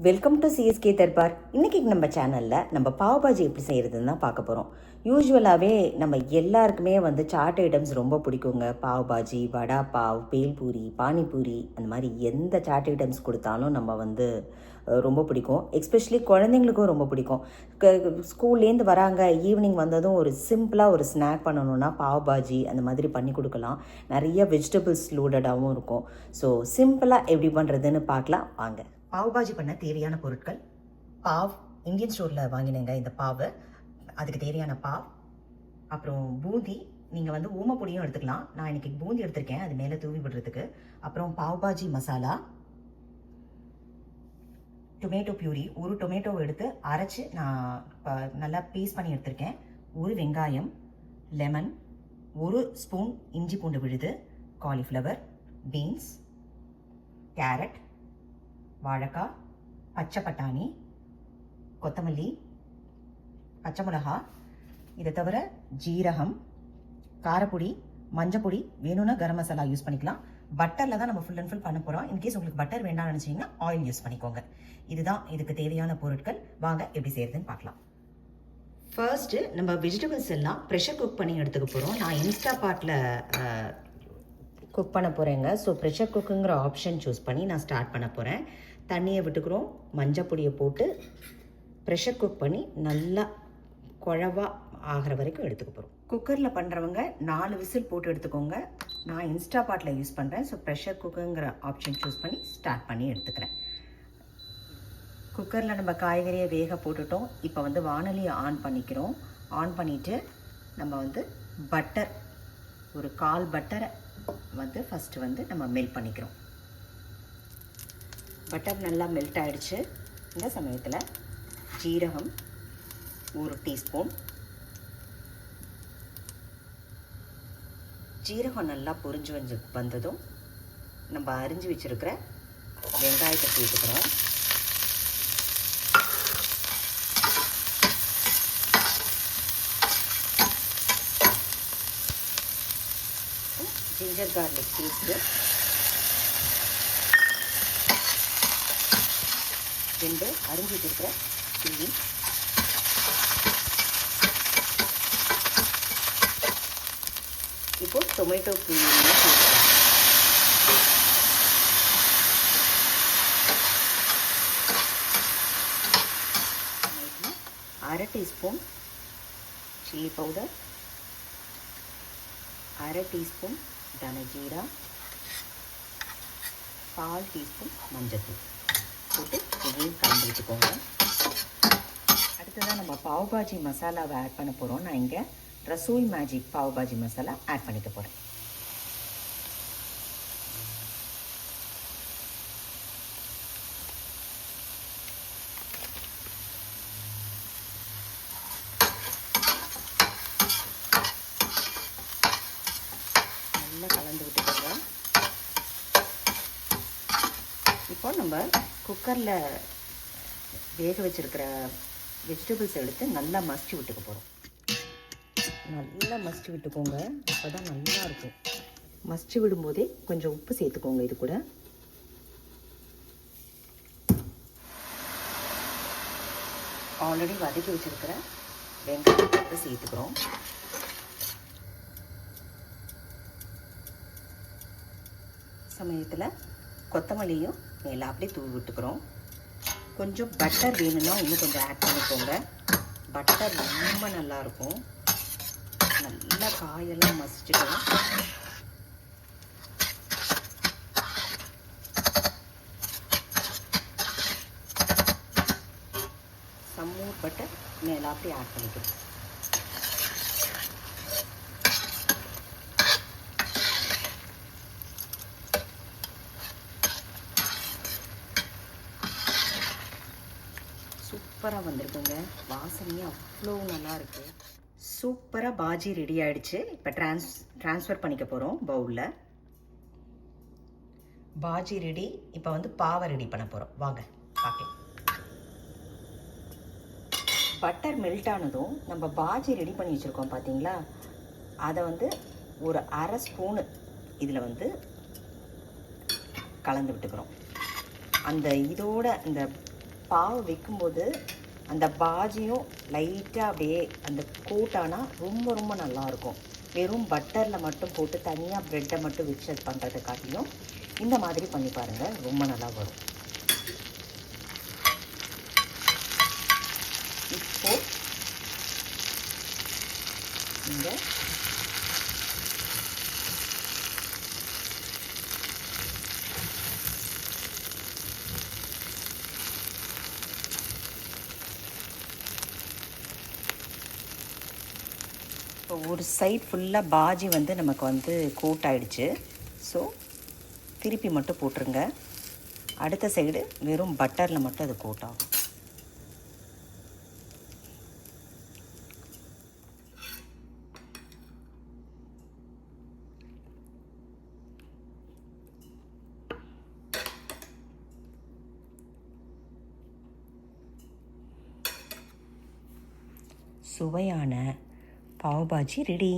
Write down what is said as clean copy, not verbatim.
Welcome to CSK Darbar. இன்றைக்கி நம்ம சேனலில் நம்ம பாவ் பாஜி எப்படி செய்கிறதுன்னு தான் பார்க்க போகிறோம். யூஸ்வலாகவே நம்ம எல்லாருக்குமே சாட் ஐட்டம்ஸ் ரொம்ப பிடிக்குங்க. பாவ் பாஜி, வடா பாவ், பேல்பூரி, பானிபூரி, அந்த மாதிரி எந்த சாட் ஐட்டம்ஸ் கொடுத்தாலும் நம்ம ரொம்ப பிடிக்கும். எஸ்பெஷலி குழந்தைங்களுக்கும் ரொம்ப பிடிக்கும். ஸ்கூல்லேருந்து வராங்க, ஈவினிங் வந்ததும் ஒரு சிம்பிளாக ஒரு ஸ்நாக் பண்ணணுன்னா பாவ் பாஜி அந்த மாதிரி பண்ணி கொடுக்கலாம். நிறைய வெஜிடபிள்ஸ் லோடடாகவும் இருக்கும். ஸோ சிம்பிளாக எப்படி பண்ணுறதுன்னு பார்க்கலாம் வாங்க. பாவ் பாஜி பண்ண தேவையான பொருட்கள்: பாவ், இந்தியன் ஸ்டோரில் வாங்கினேங்க இந்த பாவு, அதுக்கு தேவையான பாவ். அப்புறம் பூந்தி, நீங்கள் ஊமப்பொடியும் எடுத்துக்கலாம். நான் இன்றைக்கி பூந்தி எடுத்திருக்கேன், அது மேலே தூவி விடுறதுக்கு. அப்புறம் பாவ் பாஜி மசாலா, டொமேட்டோ பியூரி, ஒரு டொமேட்டோவை எடுத்து அரைச்சி நான் நல்லா பீஸ் பண்ணி எடுத்திருக்கேன். ஒரு வெங்காயம், லெமன், ஒரு ஸ்பூன் இஞ்சி பூண்டு விழுது, காலிஃப்ளவர், பீன்ஸ், கேரட், வாழைக்காய், பச்சை பட்டாணி, கொத்தமல்லி, பச்சை மிளகா, இதை தவிர ஜீரகம், காரப்பொடி, மஞ்சப்பொடி, வேணும்னா கரம் மசாலா யூஸ் பண்ணிக்கலாம். பட்டரில் தான் நம்ம ஃபுல் அண்ட் ஃபுல் பண்ண போகிறோம். இன்கேஸ் உங்களுக்கு பட்டர் வேண்டாம்னு நினச்சிங்கன்னா ஆயில் யூஸ் பண்ணிக்கோங்க. இதுதான் இதுக்கு தேவையான பொருட்கள். வாங்க எப்படி செய்யறதுன்னு பார்க்கலாம். ஃபர்ஸ்ட்டு நம்ம வெஜிடபிள்ஸ் எல்லாம் ப்ரெஷர் குக் பண்ணி எடுத்துக்க போகிறோம். நான் இன்ஸ்டா பாட்டில் குக் பண்ண போகிறேங்க. ஸோ ப்ரெஷர் குக்குங்கிற ஆப்ஷன் சூஸ் பண்ணி நான் ஸ்டார்ட் பண்ண போகிறேன். தண்ணியை விட்டுக்கிறோம், மஞ்சள் பொடியை போட்டு ப்ரெஷர் குக் பண்ணி நல்லா குழவா ஆகிற வரைக்கும் எடுத்துக்க போகிறோம். குக்கரில் பண்ணுறவங்க 4 விசில் போட்டு எடுத்துக்கோங்க. நான் இன்ஸ்டா பாட்டில் யூஸ் பண்ணுறேன். ஸோ ப்ரெஷர் குக்குங்கிற ஆப்ஷன் சூஸ் பண்ணி ஸ்டார்ட் பண்ணி எடுத்துக்கிறேன். குக்கரில் நம்ம காய்கறியை வேக போட்டுட்டோம். இப்போ வானலியை ஆன் பண்ணிக்கிறோம். ஆன் பண்ணிவிட்டு நம்ம பட்டர், ஒரு 1/4 பட்டரை ஃபஸ்ட்டு நம்ம மெல்ட் பண்ணிக்கிறோம். பட்டர் நல்லா மெல்ட் ஆகிடுச்சு. இந்த சமயத்தில் ஜீரகம் 1 டீஸ்பூன், ஜீரகம் நல்லா பொரிஞ்சு வந்ததும் நம்ம அரிஞ்சு வச்சுருக்கிற வெங்காயத்தை சேர்த்துக்கிறோம். ஜிஞ்சர் கார்லிக் பேஸ்ட்டு 2 அரிஞ்சு வச்சிருக்கிற சில்லி, இப்போ டொமேட்டோ பியூரி சேர்த்துக்கலாம். 1/2 டீஸ்பூன் சில்லி பவுடர், 1/2 டீஸ்பூன் தனஜீரா, 1/4 டீஸ்பூன் மஞ்சத்தூள் போட்டு இதையும் கலந்து விட்டுக்கோங்க. அடுத்ததான் நம்ம பாவ் பாஜி மசாலாவை ஆட் பண்ண போகிறோம். நான் இங்கே ரசோய் மேஜிக் பாவ் பாஜி மசாலா ஆட் பண்ணிக்க போகிறேன். நல்லா கலந்து விட்டுக்கோங்க. இப்போ நம்ம குக்கரில் வேக வச்சுருக்கிற வெஜிடபிள்ஸ் எடுத்து நல்லா மசிச்சு விட்டுக்க போகிறோம். நல்லா மசிச்சு விட்டுக்கோங்க, அப்போ தான் நல்லா இருக்கும். மசிச்சு விடும்போதே கொஞ்சம் உப்பு சேர்த்துக்கோங்க. இது கூட ஆல்ரெடி வதக்கி வச்சுருக்கிற வெங்காயத்தை சேர்த்துக்கிறோம். சமயத்தில் கொத்தமல்லியும் மேலே அப்படியே தூவி விட்டுக்கிறோம். கொஞ்சம் பட்டர் வேணும்னா இன்னும் கொஞ்சம் ஆட் பண்ணிக்கோங்க. பட்டர் ரொம்ப நல்லாயிருக்கும். நல்லா காயெல்லாம் மசிச்சுக்கலாம். சம்மூர் பட்டர் மேலே அப்படியே ஆட் பண்ணிக்கிறோம். சூப்பராக வந்திருக்குங்க. வாசனையே அவ்வளோ நல்லா இருக்குது. சூப்பராக பாஜி ரெடி ஆகிடுச்சு. இப்போ ட்ரான்ஸ்ஃபர் பண்ணிக்க போகிறோம் பவுலில். பாஜி ரெடி. இப்போ பாவை ரெடி பண்ண போகிறோம். வாங்க பார்க்கலாம். பட்டர் மெல்ட் ஆனதும் நம்ம பாஜி ரெடி பண்ணி வச்சுருக்கோம் பார்த்தீங்களா, அதை ஒரு 1/2 ஸ்பூனு இதில் கலந்து விட்டுக்கிறோம். அந்த இதோட இந்த பாவு வைக்கும்போது அந்த பாஜியும் லைட்டாக அப்படியே அந்த கோட்டானா ரொம்ப ரொம்ப நல்லாயிருக்கும். வெறும் பட்டரில் மட்டும் போட்டு தனியாக ப்ரெட்டை மட்டும் வச்சு அது பண்ணுறதை காட்டிலும் இந்த மாதிரி பண்ணி பாருங்கள், ரொம்ப நல்லா வரும். இப்போது நீங்கள் இப்போ ஒரு சைட் ஃபுல்லாக பாஜி வந்து நமக்கு வந்து கோட் ஆகிடுச்சு. ஸோ திருப்பி மட்டும் போட்டுருங்க. அடுத்த சைடு வெறும் பட்டரில் மட்டும் அது கோட் ஆகும். சுவையான பாவ் பாஜி ரெடி.